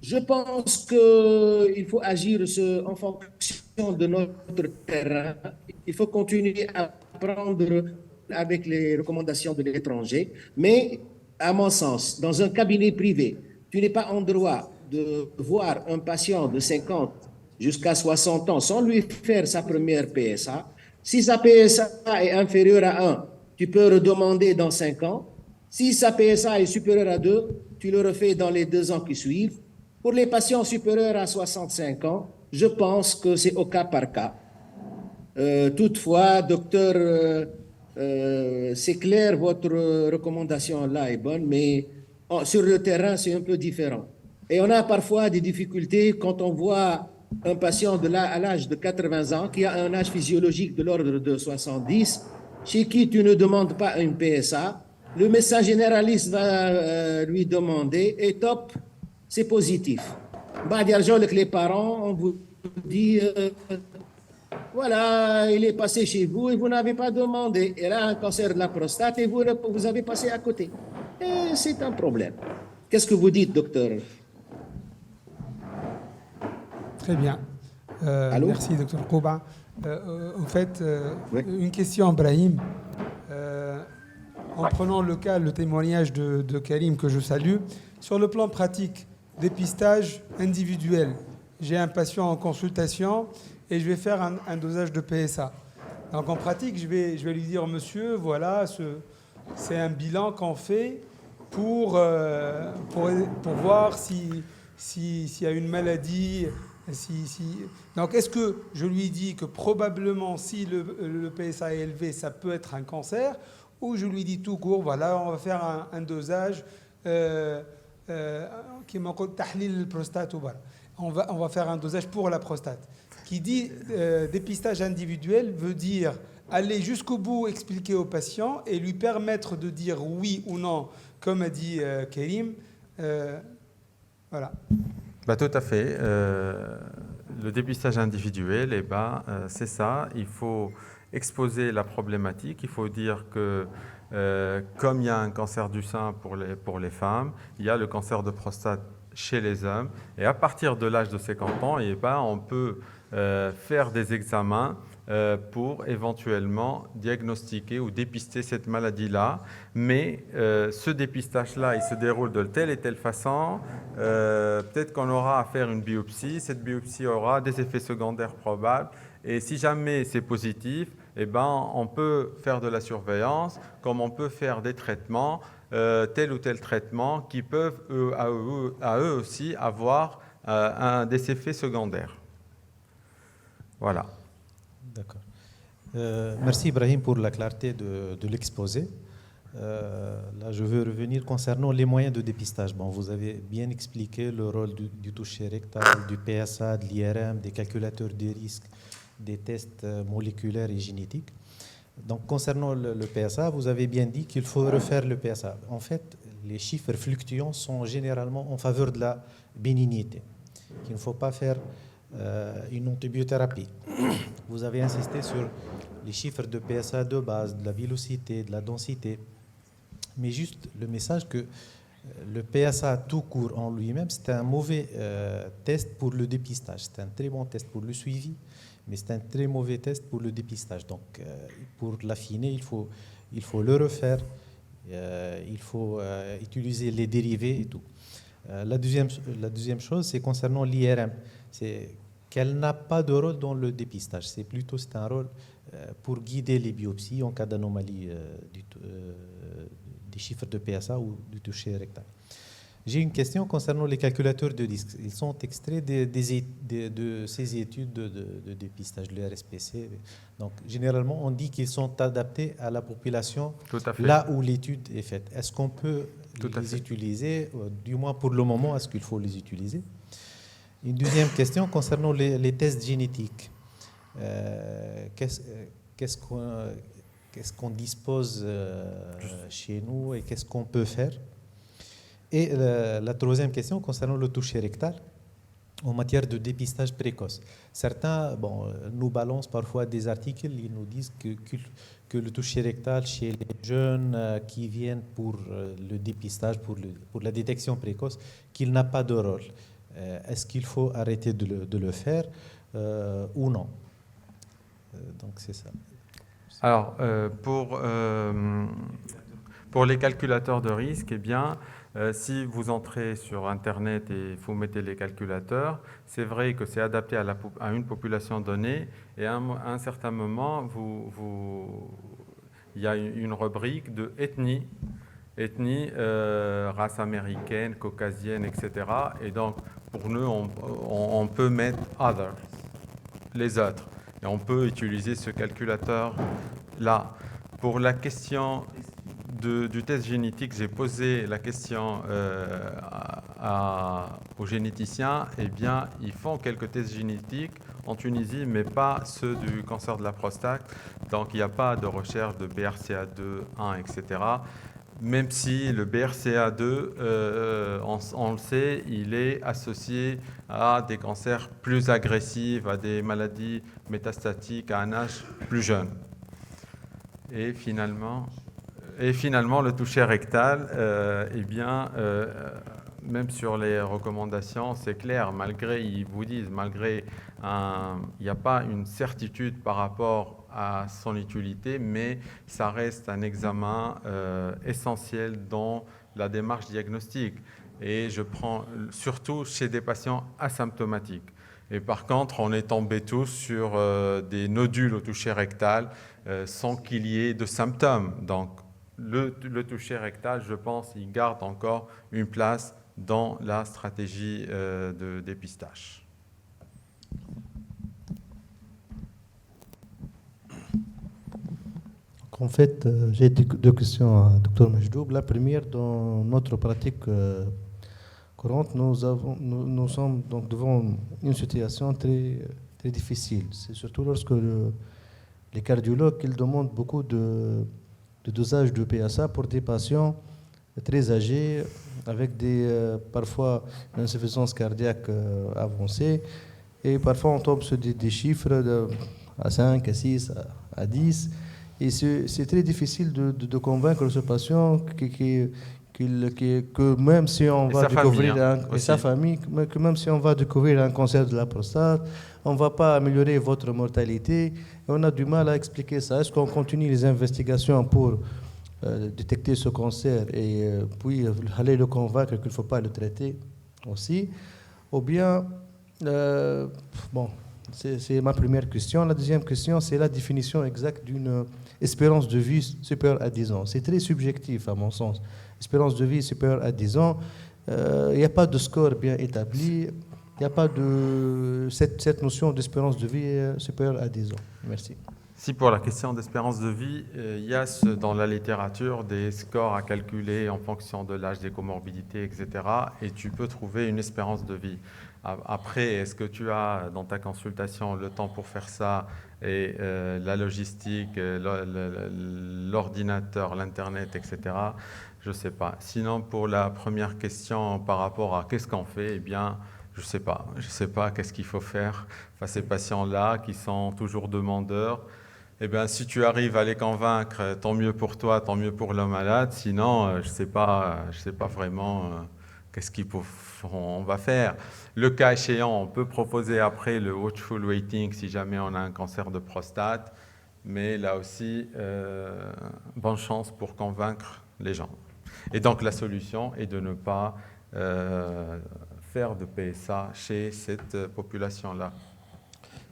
Je pense qu'il faut agir en fonction de notre terrain. Il faut continuer à prendre avec les recommandations de l'étranger. Mais, à mon sens, dans un cabinet privé, tu n'es pas en droit de voir un patient de 50 jusqu'à 60 ans sans lui faire sa première PSA. Si sa PSA est inférieure à 1, tu peux redemander dans 5 ans. Si sa PSA est supérieure à 2, tu le refais dans les 2 ans qui suivent. Pour les patients supérieurs à 65 ans, je pense que c'est au cas par cas. Toutefois, docteur, c'est clair, votre recommandation là est bonne, mais sur le terrain, c'est un peu différent. Et on a parfois des difficultés quand on voit un patient à l'âge de 80 ans qui a un âge physiologique de l'ordre de 70, chez qui tu ne demandes pas une PSA. Le médecin généraliste va lui demander, et top, c'est positif. Avec les parents, on vous dit, voilà, il est passé chez vous et vous n'avez pas demandé. Il a un cancer de la prostate et vous avez passé à côté. Et c'est un problème. Qu'est-ce que vous dites, docteur? Très bien. Merci, docteur Kouba. En fait, Oui. une question, Brahim. En prenant le témoignage de Karim, que je salue, sur le plan pratique, dépistage individuel. J'ai un patient en consultation et je vais faire un dosage de PSA. Donc en pratique, je vais lui dire, monsieur, voilà, c'est un bilan qu'on fait pour voir s'il y a une maladie. Donc est-ce que je lui dis que probablement si le PSA est élevé, ça peut être un cancer, ou je lui dis tout court, voilà, on va faire un dosage qui m'appelle tahlil prostate. On va faire un dosage pour la prostate. Qui dit dépistage individuel veut dire aller jusqu'au bout, expliquer au patient et lui permettre de dire oui ou non, comme a dit Karim. Voilà. Bah, tout à fait. Le dépistage individuel, c'est ça. Il faut exposer la problématique. Il faut dire que comme il y a un cancer du sein pour les femmes, il y a le cancer de prostate chez les hommes. Et à partir de l'âge de 50 ans, on peut faire des examens pour éventuellement diagnostiquer ou dépister cette maladie-là. Mais ce dépistage-là, il se déroule de telle et telle façon. Peut-être qu'on aura à faire une biopsie. Cette biopsie aura des effets secondaires probables. Et si jamais c'est positif, on peut faire de la surveillance, comme on peut faire des traitements, tel ou tel traitement, qui peuvent à eux aussi avoir des effets secondaires. Voilà. D'accord. Merci Ibrahim pour la clarté de l'exposé. Là, je veux revenir concernant les moyens de dépistage. Bon, vous avez bien expliqué le rôle du toucher rectal, du PSA, de l'IRM, des calculateurs de risque, des tests moléculaires et génétiques. Donc, concernant le PSA, vous avez bien dit qu'il faut refaire le PSA. En fait, les chiffres fluctuants sont généralement en faveur de la bénignité, qu'il ne faut pas faire une antibiothérapie. Vous avez insisté sur les chiffres de PSA de base, de la vélocité, de la densité. Mais juste le message que le PSA tout court en lui-même, c'est un mauvais test pour le dépistage. C'est un très bon test pour le suivi, mais c'est un très mauvais test pour le dépistage. Donc, pour l'affiner, il faut le refaire, il faut utiliser les dérivés et tout. La deuxième chose, c'est concernant l'IRM. qu'elle n'a pas de rôle dans le dépistage. C'est un rôle pour guider les biopsies en cas d'anomalie des chiffres de PSA ou du toucher rectal. J'ai une question concernant les calculateurs de risque. Ils sont extraits de ces études de dépistage, le RSPC. Donc, généralement, on dit qu'ils sont adaptés à la population là où l'étude est faite. Est-ce qu'on peut les utiliser, du moins pour le moment, est-ce qu'il faut les utiliser? Une deuxième question concernant les tests génétiques. Qu'est-ce qu'on dispose chez nous et qu'est-ce qu'on peut faire? Et la troisième question concernant le toucher rectal en matière de dépistage précoce. Certains nous balancent parfois des articles, ils nous disent que le toucher rectal chez les jeunes qui viennent pour le dépistage, pour la détection précoce, qu'il n'a pas de rôle. Est-ce qu'il faut arrêter de le faire ou non? Donc c'est ça. Alors, pour les calculateurs de risque, eh bien, si vous entrez sur Internet et vous mettez les calculateurs, c'est vrai que c'est adapté à une population donnée et à un certain moment, il y a une rubrique de ethnie, race américaine, caucasienne, etc. Et donc, pour nous, on peut mettre « other », les autres. Et on peut utiliser ce calculateur-là. Pour la question du test génétique, j'ai posé la question aux généticiens. Eh bien, ils font quelques tests génétiques en Tunisie, mais pas ceux du cancer de la prostate. Donc, il n'y a pas de recherche de BRCA2, 1, etc. Même si le BRCA2, on le sait, il est associé à des cancers plus agressifs, à des maladies métastatiques à un âge plus jeune. Et finalement, le toucher rectal, même sur les recommandations, c'est clair, ils vous disent, il n'y a pas une certitude par rapport à son utilité, mais ça reste un examen essentiel dans la démarche diagnostique. Et je prends surtout chez des patients asymptomatiques. Et par contre, on est tombé tous sur des nodules au toucher rectal sans qu'il y ait de symptômes. Donc, le toucher rectal, je pense, il garde encore une place dans la stratégie de dépistage. En fait, j'ai deux questions à Dr Majdoub. La première, dans notre pratique courante, nous sommes donc devant une situation très, très difficile. C'est surtout lorsque les cardiologues ils demandent beaucoup de dosage de PSA pour des patients très âgés avec parfois une insuffisance cardiaque avancée. Et parfois, on tombe sur des chiffres à 5, à 6, à 10. Et c'est très difficile de convaincre ce patient que même si on va découvrir sa famille, que même si on va découvrir un cancer de la prostate, on ne va pas améliorer votre mortalité. Et on a du mal à expliquer ça. Est-ce qu'on continue les investigations pour détecter ce cancer et puis aller le convaincre qu'il ne faut pas le traiter aussi? Ou bien, c'est ma première question. La deuxième question, c'est la définition exacte d'une espérance de vie supérieure à 10 ans. C'est très subjectif à mon sens. Espérance de vie supérieure à 10 ans, il n'y a pas de score bien établi, il n'y a pas de cette notion d'espérance de vie supérieure à 10 ans. Merci. Si pour la question d'espérance de vie, il y a dans la littérature des scores à calculer en fonction de l'âge, des comorbidités, etc. Et tu peux trouver une espérance de vie. Après, est-ce que tu as dans ta consultation le temps pour faire ça et la logistique, l'ordinateur, l'Internet, etc. Je ne sais pas. Sinon, pour la première question par rapport à qu'est-ce qu'on fait, eh bien, je ne sais pas. Je ne sais pas qu'est-ce qu'il faut faire face à ces patients-là qui sont toujours demandeurs. Eh bien, si tu arrives à les convaincre, tant mieux pour toi, tant mieux pour le malade. Sinon, je ne sais pas vraiment qu'est-ce qu'on va faire. Le cas échéant, on peut proposer après le watchful waiting si jamais on a un cancer de prostate. Mais là aussi, bonne chance pour convaincre les gens. Et donc, la solution est de ne pas faire de PSA chez cette population-là.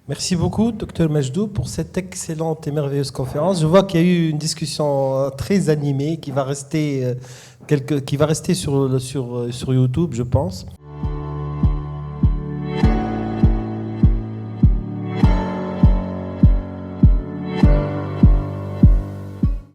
Merci beaucoup, Dr Majdoub, pour cette excellente et merveilleuse conférence. Je vois qu'il y a eu une discussion très animée qui va rester, sur YouTube, je pense.